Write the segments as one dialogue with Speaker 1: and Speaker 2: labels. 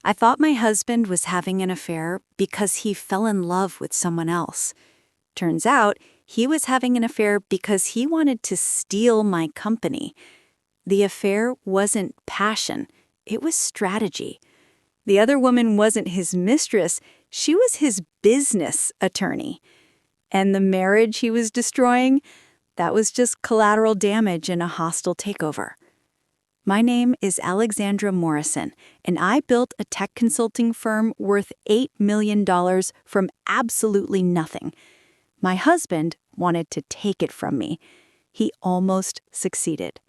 Speaker 1: I thought my husband was having an affair because he fell in love with someone else. Turns out, he was having an affair because he wanted to steal my company. The affair wasn't passion, it was strategy. The other woman wasn't his mistress, she was his business attorney. And the marriage he was destroying, that was just collateral damage in a hostile takeover. My name is Alexandra Morrison, and I built a tech consulting firm worth $8 million from absolutely nothing. My husband wanted to take it from me. He almost succeeded.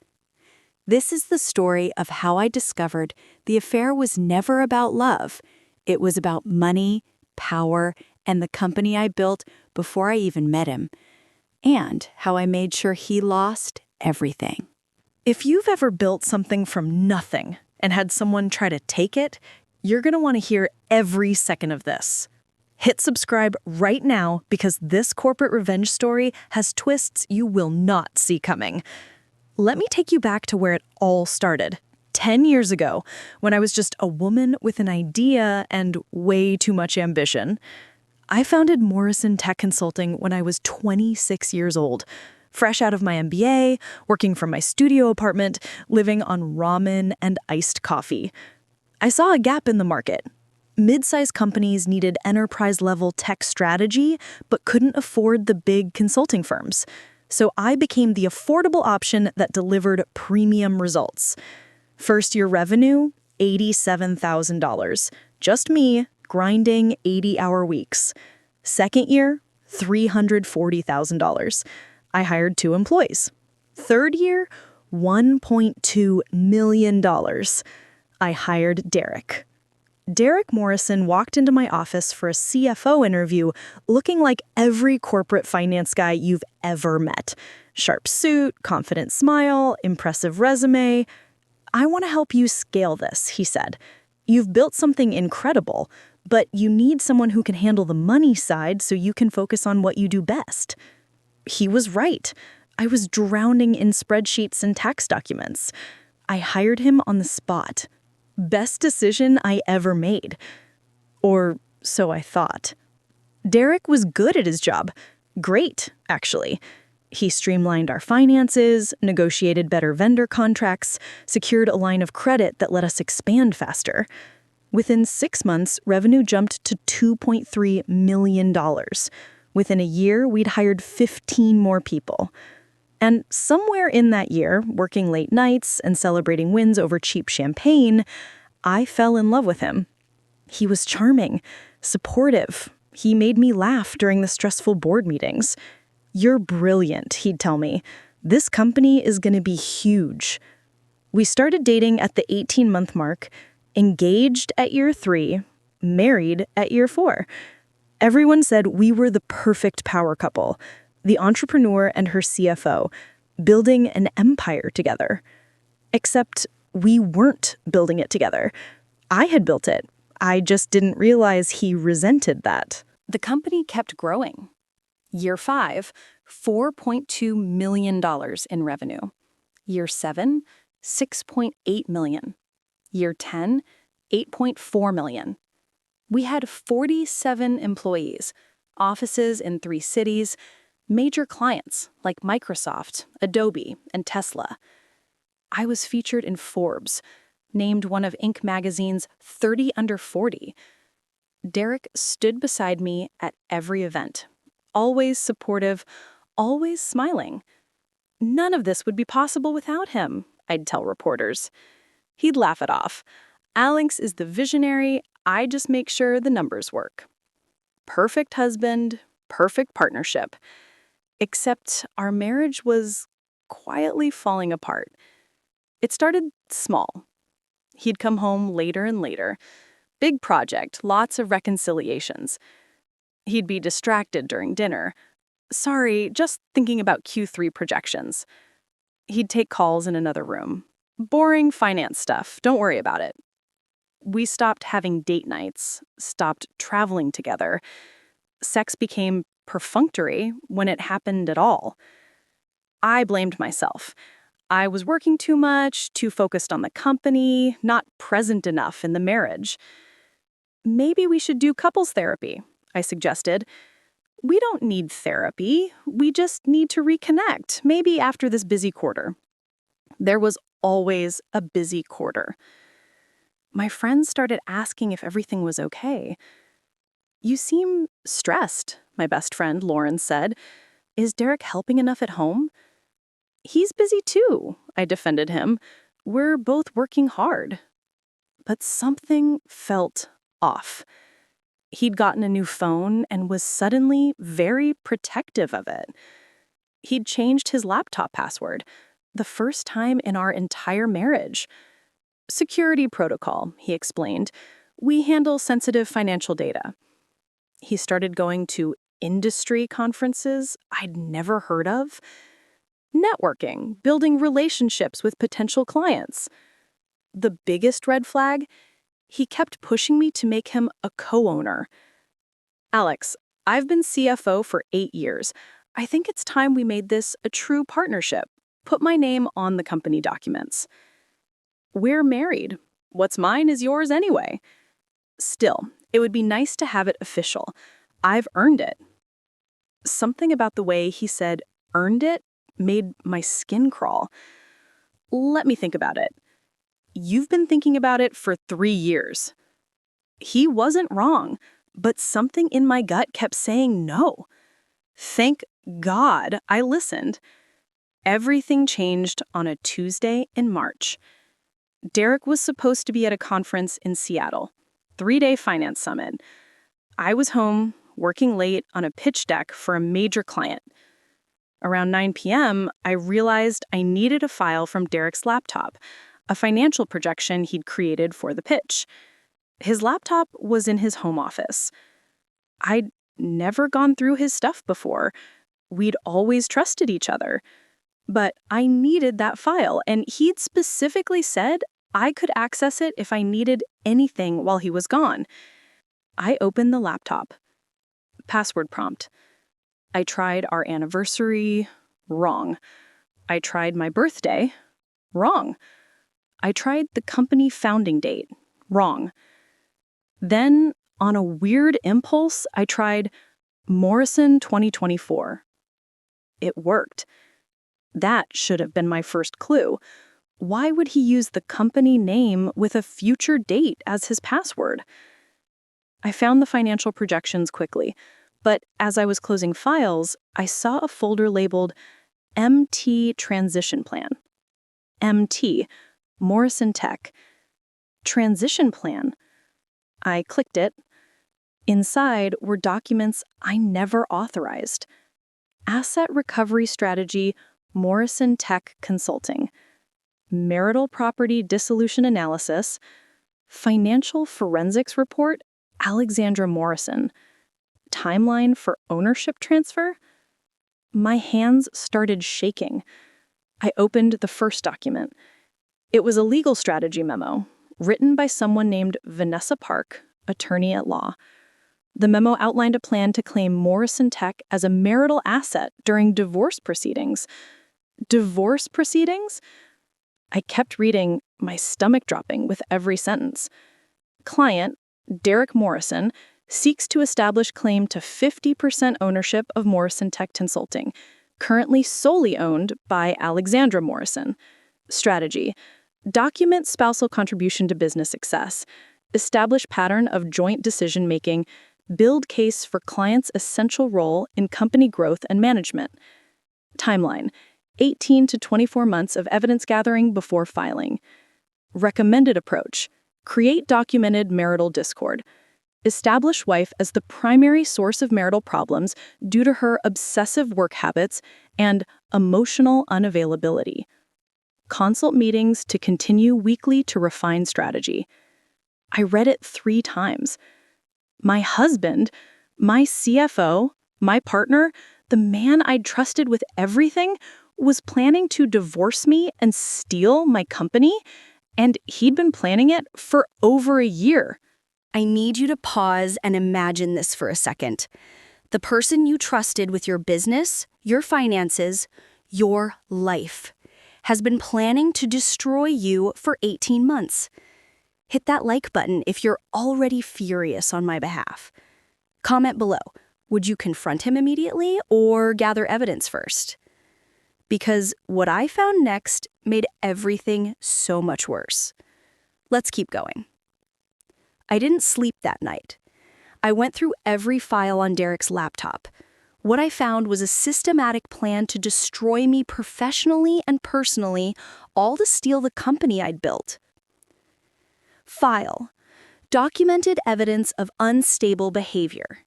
Speaker 1: This is the story of how I discovered the affair was never about love. It was about money, power, and the company I built before I even met him, and how I made sure he lost everything.
Speaker 2: If you've ever built something from nothing and had someone try to take it, you're going to want to hear every second of this. Hit subscribe right now because this corporate revenge story has twists you will not see coming. Let me take you back to where it all started. 10 years ago, when I was just a woman with an idea and way too much ambition. I founded Morrison Tech Consulting when I was 26 years old. Fresh out of my MBA, working from my studio apartment, living on ramen and iced coffee. I saw a gap in the market. Mid-sized companies needed enterprise-level tech strategy, but couldn't afford the big consulting firms. So I became the affordable option that delivered premium results. First-year revenue, $87,000. Just me, grinding 80-hour weeks. Second year, $340,000. I hired 2 employees. Third year, $1.2 million. I hired Derek. Derek Morrison walked into my office for a CFO interview looking like every corporate finance guy you've ever met. Sharp suit, confident smile, impressive resume. "I want to help you scale this," he said. "You've built something incredible, but you need someone who can handle the money side so you can focus on what you do best." He was right. I was drowning in spreadsheets and tax documents. I hired him on the spot. Best decision I ever made. Or so I thought. Derek was good at his job. Great, actually. He streamlined our finances, negotiated better vendor contracts, secured a line of credit that let us expand faster. Within 6 months, revenue jumped to $2.3 million. Within a year, we'd hired 15 more people. And somewhere in that year, working late nights and celebrating wins over cheap champagne, I fell in love with him. He was charming, supportive. He made me laugh during the stressful board meetings. "You're brilliant," he'd tell me. "This company is going to be huge." We started dating at the 18-month mark, engaged at year 3, married at year 4. Everyone said we were the perfect power couple, the entrepreneur and her CFO, building an empire together. Except we weren't building it together. I had built it. I just didn't realize he resented that.
Speaker 1: The company kept growing. Year 5, $4.2 million in revenue. Year 7, $6.8 million. Year 10, $8.4 million. We had 47 employees, offices in 3 cities, major clients like Microsoft, Adobe, and Tesla. I was featured in Forbes, named one of Inc. magazine's 30 under 40. Derek stood beside me at every event, always supportive, always smiling. "None of this would be possible without him," I'd tell reporters. He'd laugh it off. "Alex is the visionary, I just make sure the numbers work." Perfect husband, perfect partnership. Except our marriage was quietly falling apart. It started small. He'd come home later and later. Big project, lots of reconciliations. He'd be distracted during dinner. "Sorry, just thinking about Q3 projections." He'd take calls in another room. "Boring finance stuff, don't worry about it." We stopped having date nights, stopped traveling together. Sex became perfunctory when it happened at all. I blamed myself. I was working too much, too focused on the company, not present enough in the marriage. Maybe we should do couples therapy, I suggested. We don't need therapy. We just need to reconnect, maybe after this busy quarter. There was always a busy quarter. My friends started asking if everything was okay. You seem stressed, my best friend Lauren said. Is Derek helping enough at home? He's busy too, I defended him. We're both working hard. But something felt off. He'd gotten a new phone and was suddenly very protective of it. He'd changed his laptop password, the first time in our entire marriage. Security protocol, he explained. We handle sensitive financial data. He started going to industry conferences I'd never heard of. Networking, building relationships with potential clients. The biggest red flag? He kept pushing me to make him a co-owner. Alex, I've been CFO for 8 years. I think it's time we made this a true partnership. Put my name on the company documents. We're married. What's mine is yours anyway. Still, it would be nice to have it official. I've earned it. Something about the way he said earned it made my skin crawl. Let me think about it. You've been thinking about it for 3 years. He wasn't wrong, but something in my gut kept saying no. Thank God I listened. Everything changed on a Tuesday in March. Derek was supposed to be at a conference in Seattle, 3-day finance summit. I was home, working late on a pitch deck for a major client. Around 9 p.m., I realized I needed a file from Derek's laptop, a financial projection he'd created for the pitch. His laptop was in his home office. I'd never gone through his stuff before. We'd always trusted each other. But I needed that file, and he'd specifically said I could access it if I needed anything while he was gone. I opened the laptop. Password prompt. I tried our anniversary. Wrong. I tried my birthday. Wrong. I tried the company founding date. Wrong. Then, on a weird impulse, I tried Morrison 2024. It worked. That should have been my first clue. Why would he use the company name with a future date as his password? I found the financial projections quickly, but as I was closing files, I saw a folder labeled MT Transition Plan. MT, Morrison Tech. Transition Plan. I clicked it. Inside were documents I never authorized. Asset Recovery Strategy, Morrison Tech Consulting. Marital Property Dissolution Analysis. Financial Forensics Report, Alexandra Morrison. Timeline for ownership transfer? My hands started shaking. I opened the first document. It was a legal strategy memo, written by someone named Vanessa Park, attorney at law. The memo outlined a plan to claim Morrison Tech as a marital asset during divorce proceedings. Divorce proceedings? I kept reading, my stomach dropping with every sentence. Client, Derek Morrison, seeks to establish claim to 50% ownership of Morrison Tech Consulting, currently solely owned by Alexandra Morrison. Strategy. Document spousal contribution to business success. Establish pattern of joint decision-making. Build case for client's essential role in company growth and management. Timeline. 18 to 24 months of evidence gathering before filing. Recommended approach. Create documented marital discord. Establish wife as the primary source of marital problems due to her obsessive work habits and emotional unavailability. Consult meetings to continue weekly to refine strategy. I read it 3 times. My husband, my CFO, my partner, the man I'd trusted with everything, was planning to divorce me and steal my company, and he'd been planning it for over a year.
Speaker 3: I need you to pause and imagine this for a second. The person you trusted with your business, your finances, your life, has been planning to destroy you for 18 months. Hit that like button if you're already furious on my behalf. Comment below, would you confront him immediately or gather evidence first? Because what I found next made everything so much worse. Let's keep going. I didn't sleep that night. I went through every file on Derek's laptop. What I found was a systematic plan to destroy me professionally and personally, all to steal the company I'd built. File: documented evidence of unstable behavior.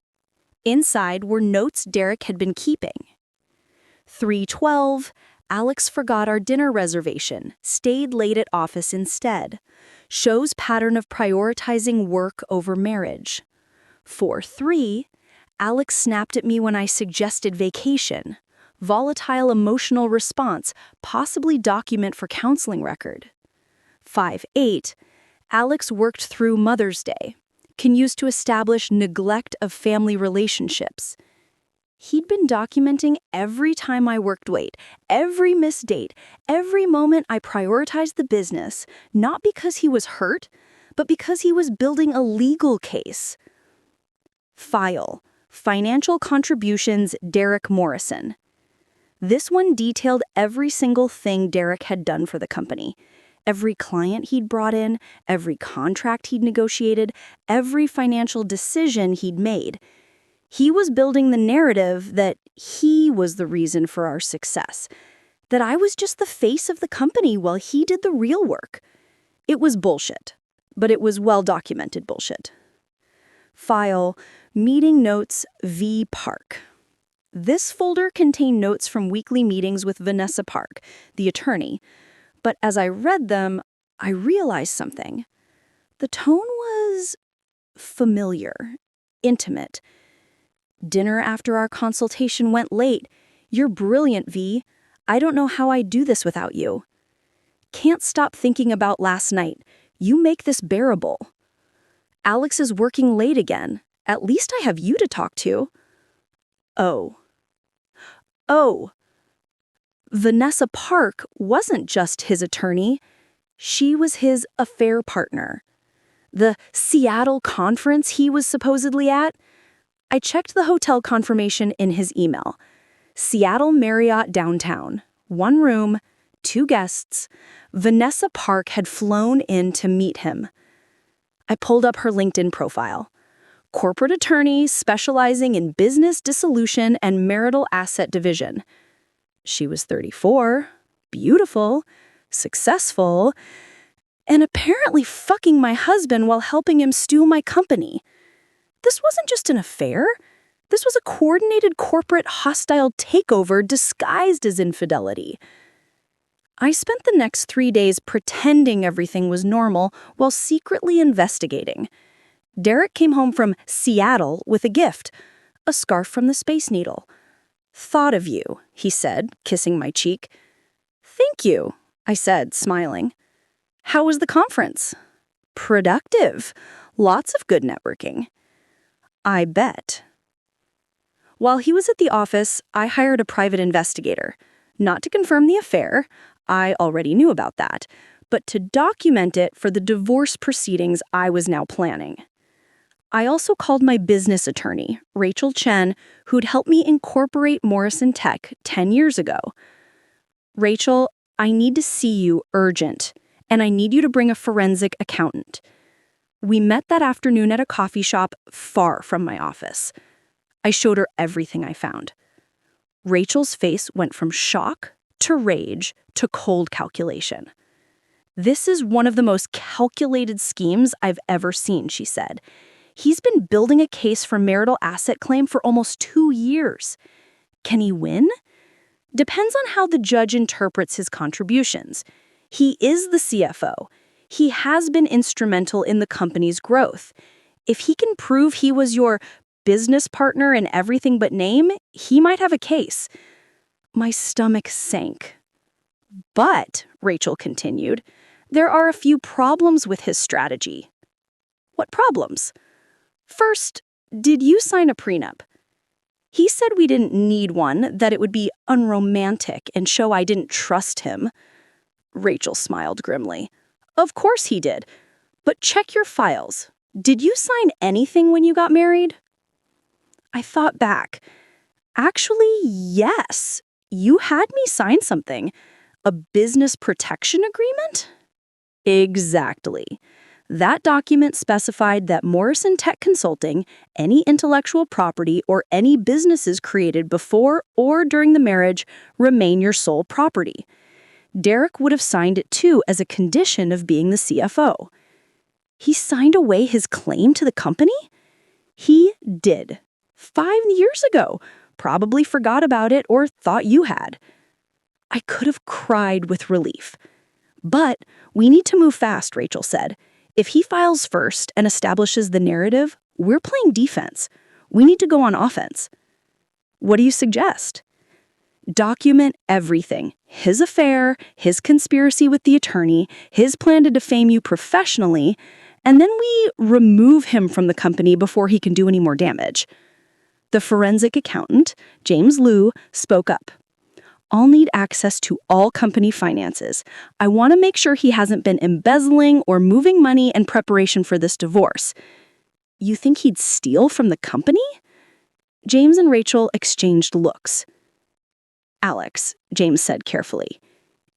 Speaker 3: Inside were notes Derek had been keeping. 3:12, Alex forgot our dinner reservation, stayed late at office instead. Shows pattern of prioritizing work over marriage. 4:3, Alex snapped at me when I suggested vacation. Volatile emotional response, possibly document for counseling record. 5:8, Alex worked through Mother's Day. Can use to establish neglect of family relationships. He'd been documenting every time I worked late, every missed date, every moment I prioritized the business, not because he was hurt, but because he was building a legal case. File: financial contributions, Derek Morrison. This one detailed every single thing Derek had done for the company. Every client he'd brought in, every contract he'd negotiated, every financial decision he'd made. He was building the narrative that he was the reason for our success, that I was just the face of the company while he did the real work. It was bullshit, but it was well-documented bullshit. File: meeting notes v. Park. This folder contained notes from weekly meetings with Vanessa Park, the attorney, but as I read them, I realized something. The tone was familiar, intimate. Dinner after our consultation went late. You're brilliant, V. I don't know how I'd do this without you. Can't stop thinking about last night. You make this bearable. Alex is working late again. At least I have you to talk to. Oh. Vanessa Park wasn't just his attorney. She was his affair partner. The Seattle conference he was supposedly at? I checked the hotel confirmation in his email. Seattle Marriott downtown. 1 room, 2 guests. Vanessa Park had flown in to meet him. I pulled up her LinkedIn profile. Corporate attorney specializing in business dissolution and marital asset division. She was 34, beautiful, successful, and apparently fucking my husband while helping him steal my company. This wasn't just an affair. This was a coordinated corporate hostile takeover disguised as infidelity. I spent the next 3 days pretending everything was normal while secretly investigating. Derek came home from Seattle with a gift, a scarf from the Space Needle. Thought of you, he said, kissing my cheek. Thank you, I said, smiling. How was the conference? Productive. Lots of good networking. I bet. While he was at the office, I hired a private investigator. Not to confirm the affair, I already knew about that, but to document it for the divorce proceedings I was now planning. I also called my business attorney, Rachel Chen, who'd helped me incorporate Morrison Tech 10 years ago. Rachel, I need to see you urgent, and I need you to bring a forensic accountant. We met that afternoon at a coffee shop far from my office. I showed her everything I found. Rachel's face went from shock to rage to cold calculation. This is one of the most calculated schemes I've ever seen, she said. He's been building a case for marital asset claim for almost 2 years. Can he win? Depends on how the judge interprets his contributions. He is the CFO. He has been instrumental in the company's growth. If he can prove he was your business partner in everything but name, he might have a case. My stomach sank. But, Rachel continued, there are a few problems with his strategy. What problems? First, did you sign a prenup? He said we didn't need one, that it would be unromantic and show I didn't trust him. Rachel smiled grimly. Of course he did. But check your files. Did you sign anything when you got married? I thought back. Actually, yes. You had me sign something. A business protection agreement? Exactly. That document specified that Morrison Tech Consulting, any intellectual property or any businesses created before or during the marriage remain your sole property. Derek would have signed it too as a condition of being the CFO. He signed away his claim to the company? He did. 5 years ago. Probably forgot about it or thought you had. I could have cried with relief. But we need to move fast, Rachel said. If he files first and establishes the narrative, we're playing defense. We need to go on offense. What do you suggest? Document everything. His affair, his conspiracy with the attorney, his plan to defame you professionally, and then we remove him from the company before he can do any more damage. The forensic accountant, James Liu, spoke up. I'll need access to all company finances. I want to make sure he hasn't been embezzling or moving money in preparation for this divorce. You think he'd steal from the company? James and Rachel exchanged looks. Alex, James said carefully,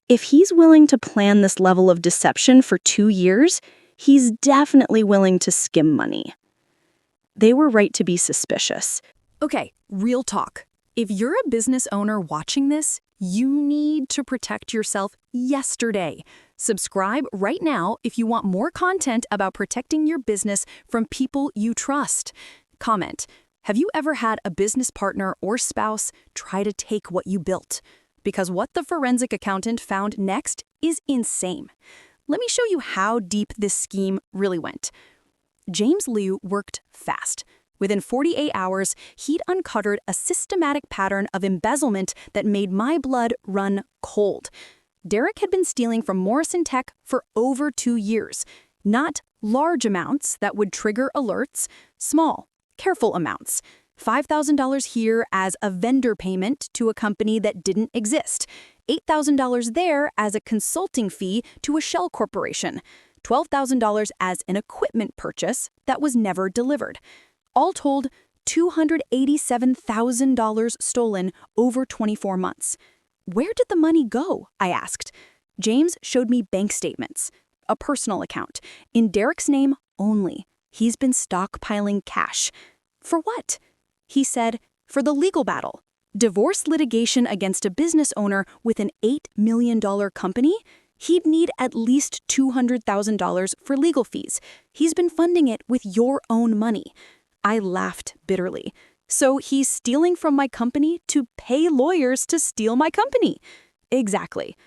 Speaker 3: if he's willing to plan this level of deception for 2 years, he's definitely willing to skim money. They were right to be suspicious.
Speaker 1: Okay, real talk. If you're a business owner watching this, you need to protect yourself yesterday. Subscribe right now if you want more content about protecting your business from people you trust. Comment, have you ever had a business partner or spouse try to take what you built? Because what the forensic accountant found next is insane. Let me show you how deep this scheme really went. James Liu worked fast. Within 48 hours, he'd uncovered a systematic pattern of embezzlement that made my blood run cold. Derek had been stealing from Morrison Tech for over 2 years. Not large amounts that would trigger alerts, small, careful amounts. $5,000 here as a vendor payment to a company that didn't exist. $8,000 there as a consulting fee to a shell corporation. $12,000 as an equipment purchase that was never delivered. All told, $287,000 stolen over 24 months. Where did the money go? I asked. James showed me bank statements, a personal account, in Derek's name only. He's been stockpiling cash. For what? He said, for the legal battle. Divorce litigation against a business owner with an $8 million company? He'd need at least $200,000 for legal fees. He's been funding it with your own money. I laughed bitterly. So he's stealing from my company to pay lawyers to steal my company. Exactly.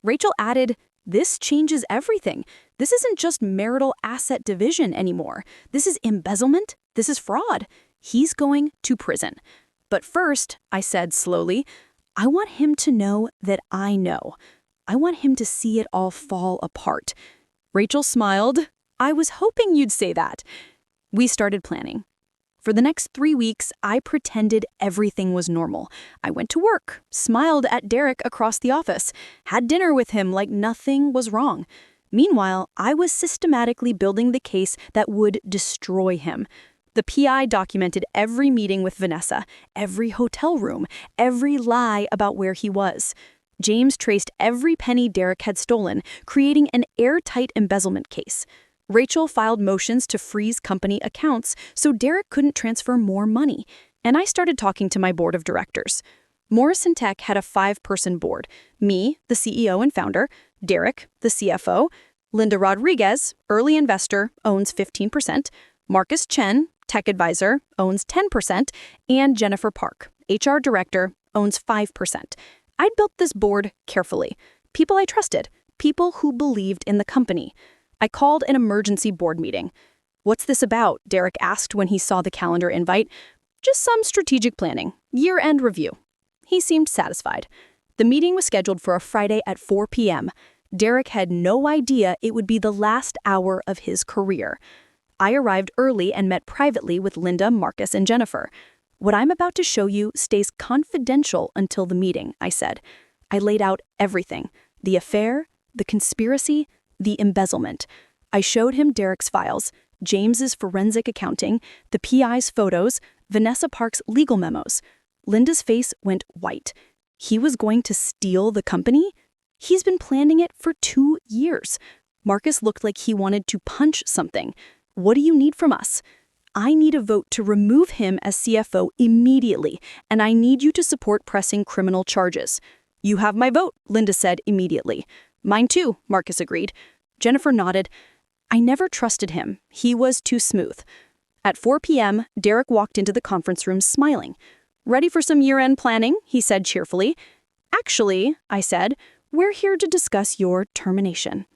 Speaker 1: Rachel added, this changes everything. This isn't just marital asset division anymore. This is embezzlement. This is fraud. He's going to prison. But first, I said slowly, I want him to know that I know. I want him to see it all fall apart. Rachel smiled. I was hoping you'd say that. We started planning. For the next 3 weeks, I pretended everything was normal. I went to work, smiled at Derek across the office, had dinner with him like nothing was wrong. Meanwhile, I was systematically building the case that would destroy him. The PI documented every meeting with Vanessa, every hotel room, every lie about where he was. James traced every penny Derek had stolen, creating an airtight embezzlement case. Rachel filed motions to freeze company accounts so Derek couldn't transfer more money, and I started talking to my board of directors. Morrison Tech had a 5-person board: me, the CEO and founder, Derek, the CFO, Linda Rodriguez, early investor, owns 15%, Marcus Chen, tech advisor, owns 10%, and Jennifer Park, HR director, owns 5%. I'd built this board carefully. People I trusted, people who believed in the company. I called an emergency board meeting. What's this about? Derek asked when he saw the calendar invite. Just some strategic planning, year-end review. He seemed satisfied. The meeting was scheduled for a Friday at 4 p.m. Derek had no idea it would be the last hour of his career. I arrived early and met privately with Linda, Marcus, and Jennifer. What I'm about to show you stays confidential until the meeting, I said. I laid out everything: the affair,
Speaker 3: the conspiracy, the embezzlement. I showed him Derek's files, James's forensic accounting, the PI's photos, Vanessa Park's legal memos. Linda's face went white. He was going to steal the company? He's been planning it for 2 years. Marcus looked like he wanted to punch something. What do you need from us? I need a vote to remove him as CFO immediately, and I need you to support pressing criminal charges. You have my vote, Linda said immediately. Mine too, Marcus agreed. Jennifer nodded. I never trusted him. He was too smooth. At 4 p.m., Derek walked into the conference room smiling. Ready for some year-end planning, he said cheerfully. Actually, I said, we're here to discuss your termination.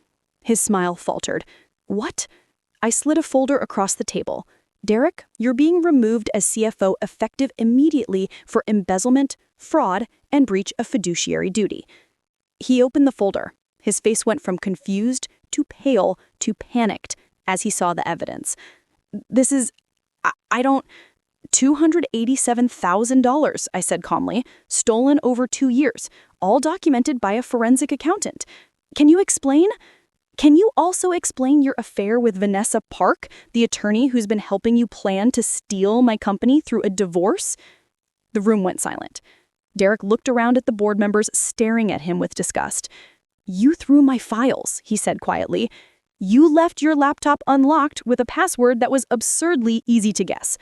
Speaker 3: His smile faltered. What? I slid a folder across the table. Derek, you're being removed as CFO effective immediately for embezzlement, fraud, and breach of fiduciary duty. He opened the folder. His face went from confused to pale to panicked as he saw the evidence. This is... I don't... $287,000, I said calmly, stolen over 2 years, all documented by a forensic accountant. Can you explain? Can you also explain your affair with Vanessa Park, the attorney who's been helping you plan to steal my company through a divorce? The room went silent. Derek looked around at the board members, staring at him with disgust. You threw my files, he said quietly. You left your laptop unlocked with a password that was absurdly easy to guess.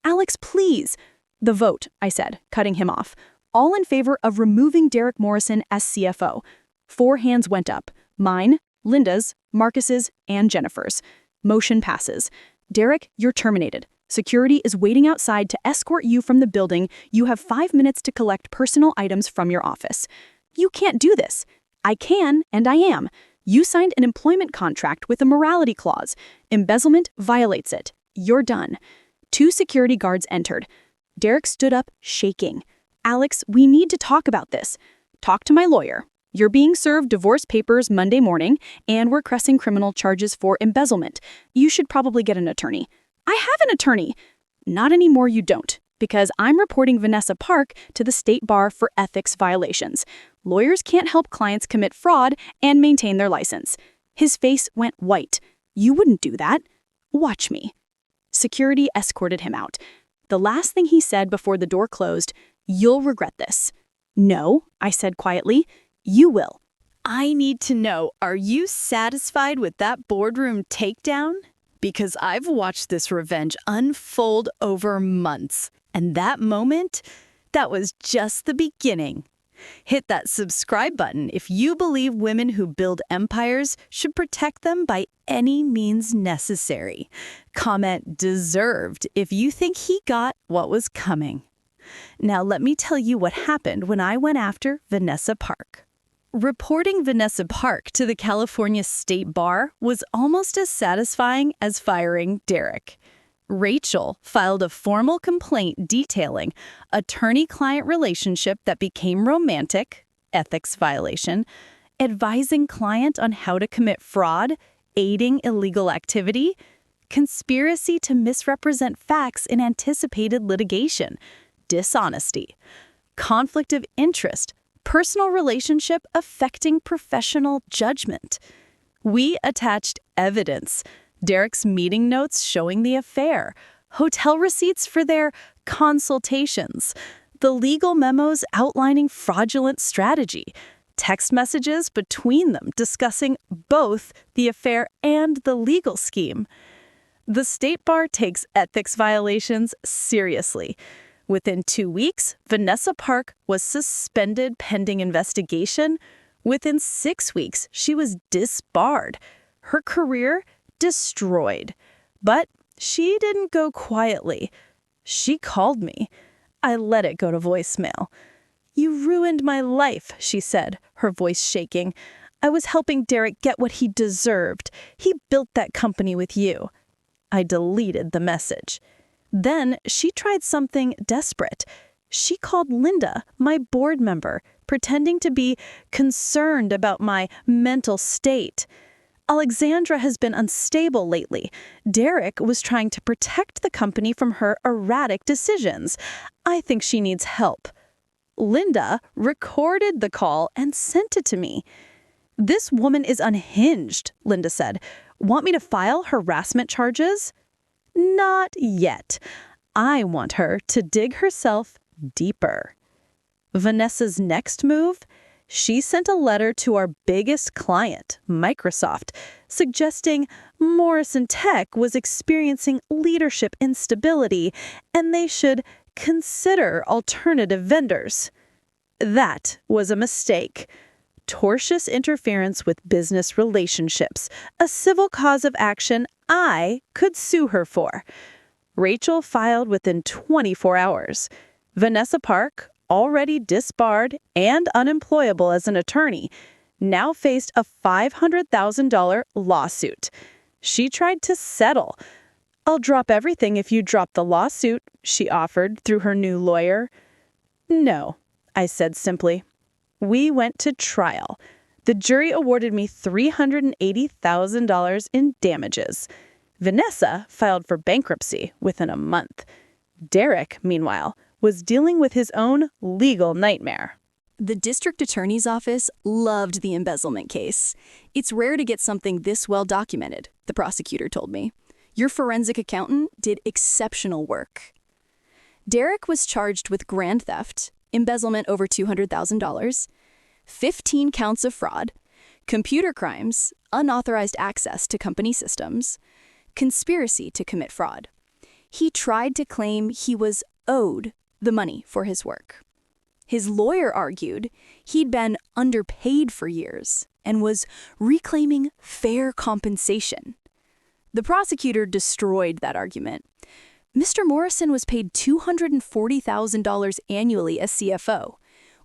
Speaker 3: Alex, please. The vote, I said, cutting him off. All in favor of removing Derek Morrison as CFO. 4 hands went up. Mine, Linda's, Marcus's, and Jennifer's. Motion passes. Derek, you're terminated. Security is waiting outside to escort you from the building. You have 5 minutes to collect personal items from your office. You can't do this. I can, and I am. You signed an employment contract with a morality clause. Embezzlement violates it. You're done. 2 security guards entered. Derek stood up, shaking. Alex, we need to talk about this. Talk to my lawyer. You're being served divorce papers Monday morning, and we're pressing criminal charges for embezzlement. You should probably get an attorney. I have an attorney. Not anymore, you don't, because I'm reporting Vanessa Park to the state bar for ethics violations. Lawyers can't help clients commit fraud and maintain their license. His face went white. You wouldn't do that. Watch me. Security escorted him out. The last thing he said before the door closed, you'll regret this. No, I said quietly. You will. I need to know, are you satisfied with that boardroom takedown? Because I've watched this revenge unfold over months. And that moment, that was just the beginning. Hit that subscribe button if you believe women who build empires should protect them by any means necessary. Comment deserved if you think he got what was coming. Now let me tell you what happened when I went after Vanessa Park. Reporting Vanessa Park to the California State Bar was almost as satisfying as firing Derek. Rachel filed a formal complaint detailing attorney-client relationship that became romantic, ethics violation, advising client on how to commit fraud, aiding illegal activity, conspiracy to misrepresent facts in anticipated litigation, dishonesty, conflict of interest, personal relationship affecting professional judgment. We attached evidence, Derek's meeting notes showing the affair, hotel receipts for their consultations, the legal memos outlining fraudulent strategy, text messages between them discussing both the affair and the legal scheme. The State Bar takes ethics violations seriously. Within 2 weeks, Vanessa Park was suspended pending investigation. Within 6 weeks, she was disbarred. Her career destroyed. But she didn't go quietly. She called me. I let it go to voicemail. You ruined my life, she said, her voice shaking. I was helping Derek get what he deserved. He built that company with you. I deleted the message. Then she tried something desperate. She called Linda, my board member, pretending to be concerned about my mental state. Alexandra has been unstable lately. Derek was trying to protect the company from her erratic decisions. I think she needs help. Linda recorded the call and sent it to me.
Speaker 2: This woman is unhinged, Linda said. Want me to file harassment charges? Not yet. I want her to dig herself deeper. Vanessa's next move? She sent a letter to our biggest client, Microsoft, suggesting Morrison Tech was experiencing leadership instability and they should consider alternative vendors. That was a mistake. Tortious interference with business relationships, a civil cause of action I could sue her for. Rachel filed within 24 hours. Vanessa Park, already disbarred and unemployable as an attorney, now faced a $500,000 lawsuit. She tried to settle. I'll drop everything if you drop the lawsuit, she offered through her new lawyer. No, I said simply. We went to trial. The jury awarded me $380,000 in damages. Vanessa filed for bankruptcy within a month. Derek, meanwhile, was dealing with his own legal nightmare.
Speaker 1: The district attorney's office loved the embezzlement case. It's rare to get something this well documented, the prosecutor told me. Your forensic accountant did exceptional work. Derek was charged with grand theft, embezzlement over $200,000, 15 counts of fraud, computer crimes, unauthorized access to company systems, conspiracy to commit fraud. He tried to claim he was owed the money for his work. His lawyer argued he'd been underpaid for years and was reclaiming fair compensation. The prosecutor destroyed that argument. Mr. Morrison was paid $240,000 annually as CFO,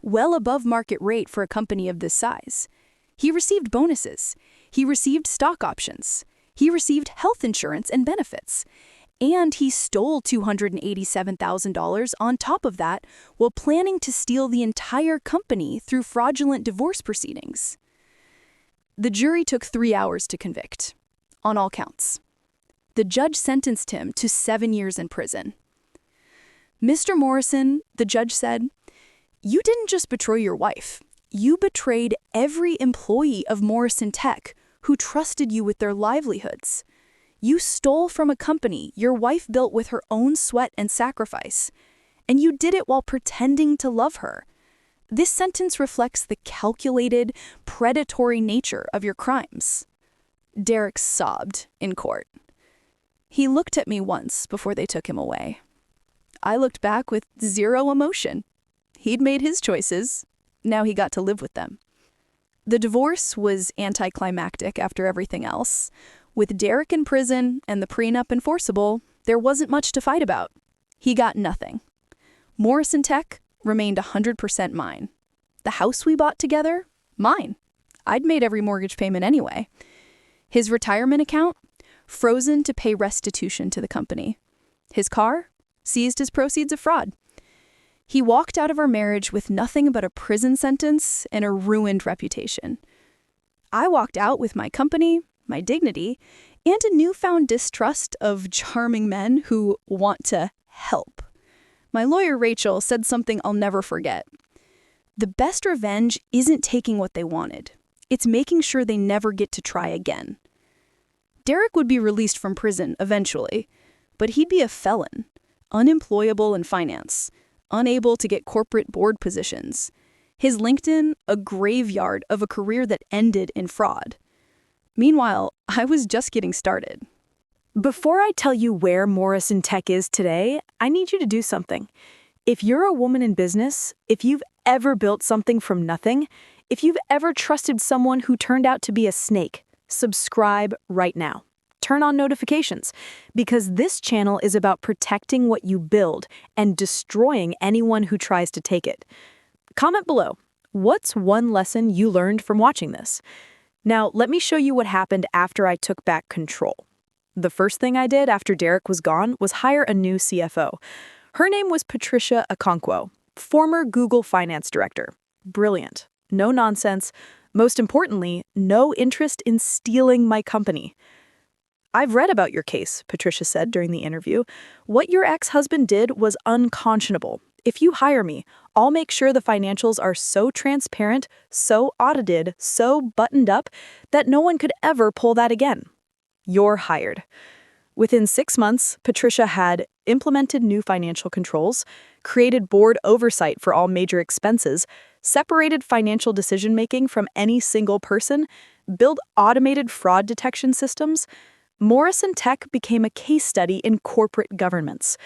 Speaker 1: well above market rate for a company of this size. He received bonuses. He received stock options. He received health insurance and benefits. And he stole $287,000 on top of that while planning to steal the entire company through fraudulent divorce proceedings. The jury took 3 hours to convict, on all counts. The judge sentenced him to 7 years in prison. Mr. Morrison, the judge said, you didn't just betray your wife. You betrayed every employee of Morrison Tech who trusted you with their livelihoods. You stole from a company your wife built with her own sweat and sacrifice, and you did it while pretending to love her. This sentence reflects the calculated, predatory nature of your crimes. Derek sobbed in court. He looked at me once before they took him away. I looked back with zero emotion. He'd made his choices. Now he got to live with them. The divorce was anticlimactic after everything else. With Derek in prison and the prenup enforceable, there wasn't much to fight about. He got nothing. Morrison Tech remained 100% mine. The house we bought together? Mine. I'd made every mortgage payment anyway. His retirement account? Frozen to pay restitution to the company. His car? Seized as proceeds of fraud. He walked out of our marriage with nothing but a prison sentence and a ruined reputation. I walked out with my company, my dignity, and a newfound distrust of charming men who want to help. My lawyer, Rachel, said something I'll never forget. The best revenge isn't taking what they wanted. It's making sure they never get to try again. Derek would be released from prison eventually, but he'd be a felon, unemployable in finance, unable to get corporate board positions. His LinkedIn, a graveyard of a career that ended in fraud. Meanwhile, I was just getting started.
Speaker 2: Before I tell you where Morrison Tech is today, I need you to do something. If you're a woman in business, if you've ever built something from nothing, if you've ever trusted someone who turned out to be a snake, subscribe right now. Turn on notifications, because this channel is about protecting what you build and destroying anyone who tries to take it. Comment below, what's one lesson you learned from watching this? Now, let me show you what happened after I took back control. The first thing I did after Derek was gone was hire a new CFO. Her name was Patricia Okonkwo, former Google finance director. Brilliant. No nonsense. Most importantly, no interest in stealing my company. I've read about your case, Patricia said during the interview. What your ex-husband did was unconscionable. If you hire me, I'll make sure the financials are so transparent, so audited, so buttoned up that no one could ever pull that again. You're hired. Within 6 months, Patricia had implemented new financial controls, created board oversight for all major expenses, separated financial decision-making from any single person, built automated fraud detection systems. Morrison Tech became a case study in corporate governance.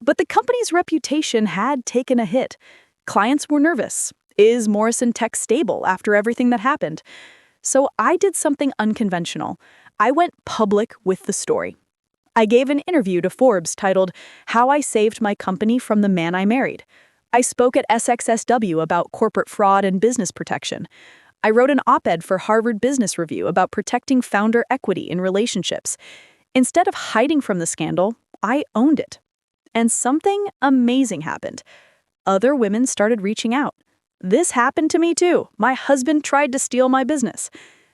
Speaker 2: But the company's reputation had taken a hit. Clients were nervous. Is Morrison Tech stable after everything that happened? So I did something unconventional. I went public with the story. I gave an interview to Forbes titled, "How I Saved My Company from the Man I Married." I spoke at SXSW about corporate fraud and business protection. I wrote an op-ed for Harvard Business Review about protecting founder equity in relationships. Instead of hiding from the scandal, I owned it. And something amazing happened. Other women started reaching out. This happened to me too. My husband tried to steal my business.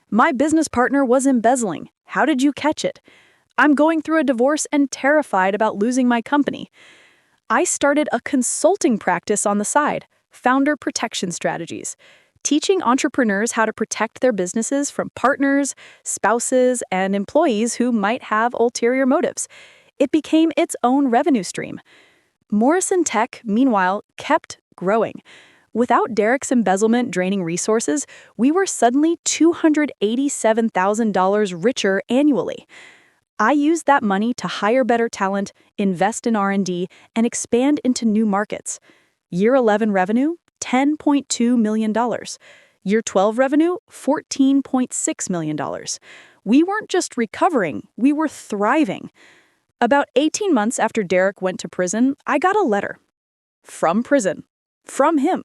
Speaker 2: My business partner was embezzling. How did you catch it? I'm going through a divorce and terrified about losing my company. I started a consulting practice on the side, Founder Protection Strategies, teaching entrepreneurs how to protect their businesses from partners, spouses, and employees who might have ulterior motives. It became its own revenue stream. Morrison Tech, meanwhile, kept growing. Without Derek's embezzlement draining resources, we were suddenly $287,000 richer annually. I used that money to hire better talent, invest in R&D, and expand into new markets. Year 11 revenue, $10.2 million. Year 12 revenue, $14.6 million. We weren't just recovering, we were thriving. About 18 months after Derek went to prison, I got a letter. From prison. From him.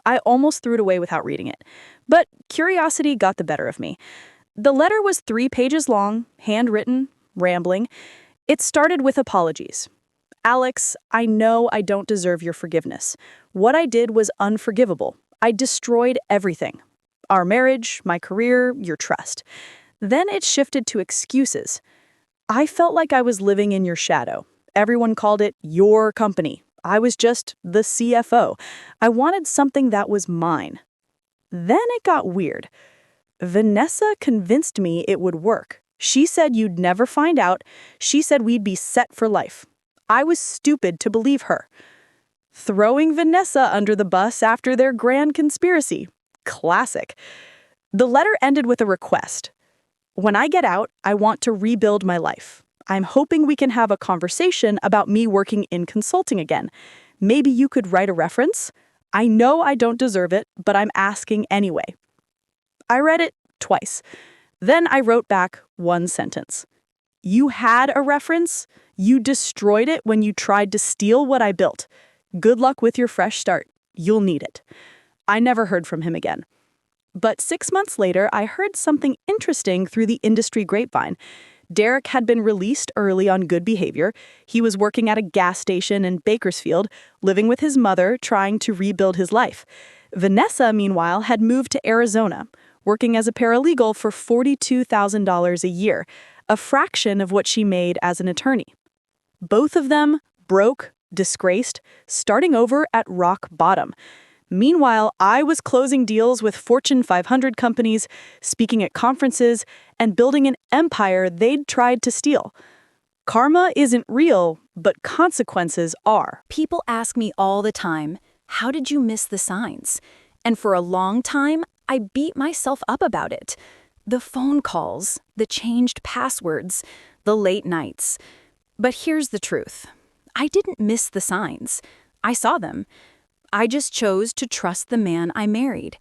Speaker 2: I almost threw it away without reading it. But curiosity got the better of me. The letter was 3 pages long, handwritten, rambling. It started with apologies. "Alex, I know I don't deserve your forgiveness. What I did was unforgivable. I destroyed everything. Our marriage, my career, your trust." Then it shifted to excuses. "I felt like I was living in your shadow. Everyone called it your company. I was just the CFO. I wanted something that was mine." Then it got weird. Vanessa convinced me it would work. She said you'd never find out. She said we'd be set for life. I was stupid to believe her. Throwing Vanessa under the bus after their grand conspiracy. Classic. The letter ended with a request. "When I get out, I want to rebuild my life. I'm hoping we can have a conversation about me working in consulting again. Maybe you could write a reference? I know I don't deserve it, but I'm asking anyway." I read it twice. Then I wrote back one sentence. "You had a reference? You destroyed it when you tried to steal what I built. Good luck with your fresh start. You'll need it." I never heard from him again. But 6 months later, I heard something interesting through the industry grapevine. Derek had been released early on good behavior. He was working at a gas station in Bakersfield, living with his mother, trying to rebuild his life. Vanessa, meanwhile, had moved to Arizona, working as a paralegal for $42,000 a year, a fraction of what she made as an attorney. Both of them broke, disgraced, starting over at rock bottom. Meanwhile, I was closing deals with Fortune 500 companies, speaking at conferences, and building an empire they'd tried to steal. Karma isn't real, but consequences are.
Speaker 3: People ask me all the time, how did you miss the signs? And for a long time, I beat myself up about it. The phone calls, the changed passwords, the late nights. But here's the truth. I didn't miss the signs. I saw them. I just chose to trust the man I married.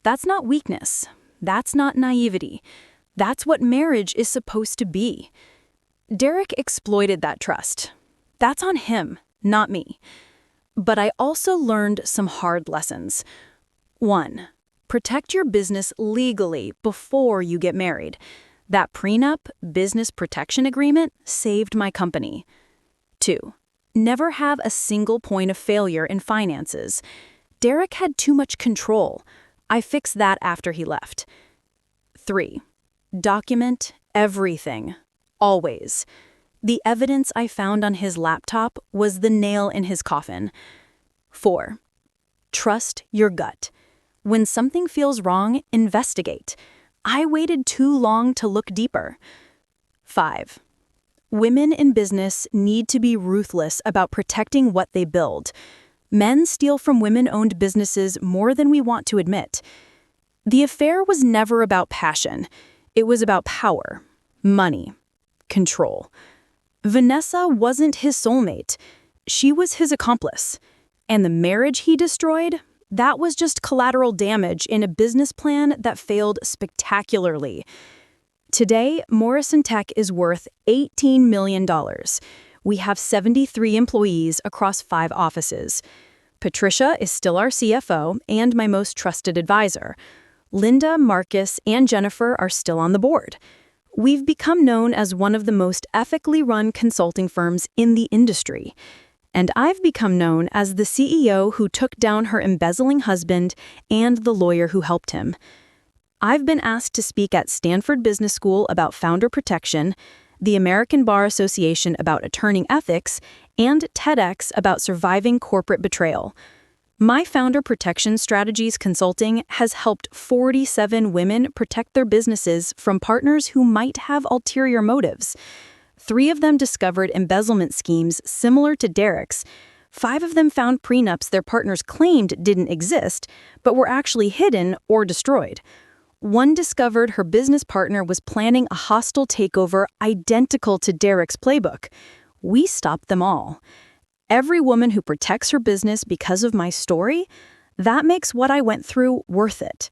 Speaker 3: That's not weakness. That's not naivety. That's what marriage is supposed to be. Derek exploited that trust. That's on him, not me. But I also learned some hard lessons. 1. Protect your business legally before you get married. That prenup, business protection agreement, saved my company. 2. Never have a single point of failure in finances. Derek had too much control. I fixed that after he left. 3. Document everything. Always. The evidence I found on his laptop was the nail in his coffin. 4. Trust your gut. When something feels wrong, investigate. I waited too long to look deeper. 5. Women in business need to be ruthless about protecting what they build. Men steal from women-owned businesses more than we want to admit. The affair was never about passion. It was about power, money, control. Vanessa wasn't his soulmate. She was his accomplice. And the marriage he destroyed? That was just collateral damage in a business plan that failed spectacularly. Today, Morrison Tech is worth $18 million. We have 73 employees across 5 offices. Patricia is still our CFO and my most trusted advisor. Linda, Marcus, and Jennifer are still on the board. We've become known as one of the most ethically run consulting firms in the industry. And I've become known as the CEO who took down her embezzling husband and the lawyer who helped him. I've been asked to speak at Stanford Business School about founder protection, the American Bar Association about attorney ethics, and TEDx about surviving corporate betrayal. My founder protection strategies consulting has helped 47 women protect their businesses from partners who might have ulterior motives. 3 of them discovered embezzlement schemes similar to Derek's. 5 of them found prenups their partners claimed didn't exist, but were actually hidden or destroyed. 1 discovered her business partner was planning a hostile takeover identical to Derek's playbook. We stopped them all. Every woman who protects her business because of my story, that makes what I went through worth it.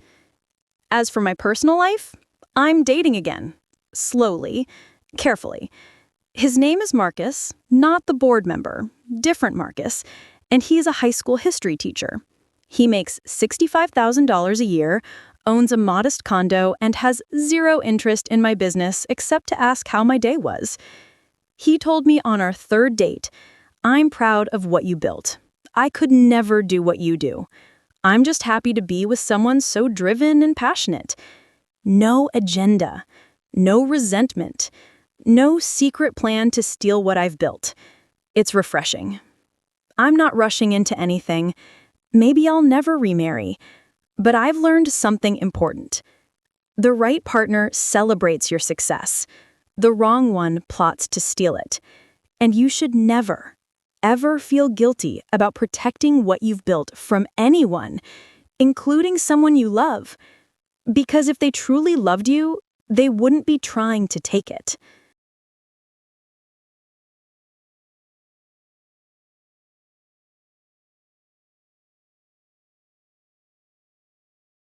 Speaker 3: As for my personal life, I'm dating again. Slowly, carefully. His name is Marcus, not the board member, different Marcus, and he's a high school history teacher. He makes $65,000 a year, owns a modest condo, and has 0 interest in my business except to ask how my day was. He told me on our 3rd date, "I'm proud of what you built. I could never do what you do. I'm just happy to be with someone so driven and passionate. No agenda, no resentment, no secret plan to steal what I've built. It's refreshing. I'm not rushing into anything. Maybe I'll never remarry. But I've learned something important. The right partner celebrates your success. The wrong one plots to steal it. And you should never, ever feel guilty about protecting what you've built from anyone, including someone you love. Because if they truly loved you, they wouldn't be trying to take it."